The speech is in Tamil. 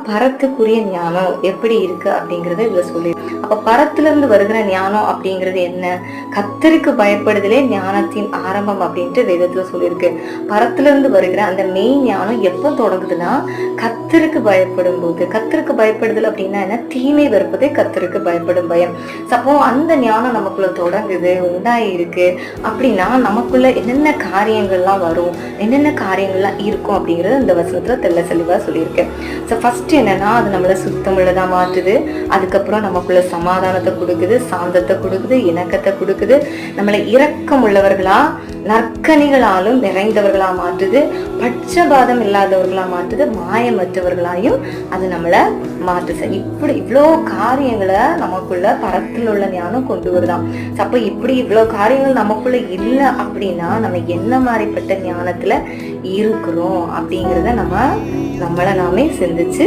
பரத்துக்குரிய ஞானம் எப்படி இருக்கு அப்படிங்கறத இதுல சொல்லி. அப்ப பரத்துல இருந்து வருகிற ஞானம் அப்படிங்கிறது என்ன? கர்த்தருக்கு பயப்படுதலே ஞானத்தின் ஆரம்பம் அப்படின்ட்டு வேதத்துல சொல்லியிருக்கு. பரத்துல இருந்து வருகிற அந்த மெய் ஞானம் எப்ப தொடங்குதுன்னா கர்த்தருக்கு பயப்படும் போது. கர்த்தருக்கு பயப்படுதல் அப்படின்னா என்ன? தீமை வெறுப்பதே கர்த்தருக்கு பயப்படும் பயம். அப்போ அந்த ஞானம் நமக்குள்ள தொடங்குது, உண்டாயிருக்கு அப்படின்னா நமக்குள்ள என்னென்ன காரியங்கள்லாம் வரும், என்னென்ன காரியங்கள்லாம் இருக்கும் அப்படிங்கறது இந்த வசனத்துல தெள்ள தெளிவா சொல்லியிருக்கு. ஃபர்ஸ்ட் என்னன்னா, அது நம்மளை சுத்தமுள்ளதா மாற்றுது. அதுக்கப்புறம் நமக்குள்ள சமாதானத்தை கொடுக்குது, சாந்தத்தை கொடுக்குது, இணக்கத்தை கொடுக்குது. நம்மளை இரக்கம் உள்ளவர்களா, நற்கனிகளாலும் நிறைந்தவர்களா மாற்றுது. பட்சபாதம் இல்லாதவர்களா மாற்றுது. மாயமற்றவர்களாயும் அது நம்மளை மாற்றுது. இப்படி இவ்வளோ காரியங்களை நமக்குள்ள பரத்தில் உள்ள ஞானம் கொண்டு வருதான். அப்ப இப்படி இவ்வளோ காரியங்கள் நமக்குள்ள இல்லை அப்படின்னா நம்ம என்ன மாதிரிப்பட்ட ஞானத்துல இருக்கிறோம் அப்படிங்கிறத நம்மளை நாமே சிந்திச்சு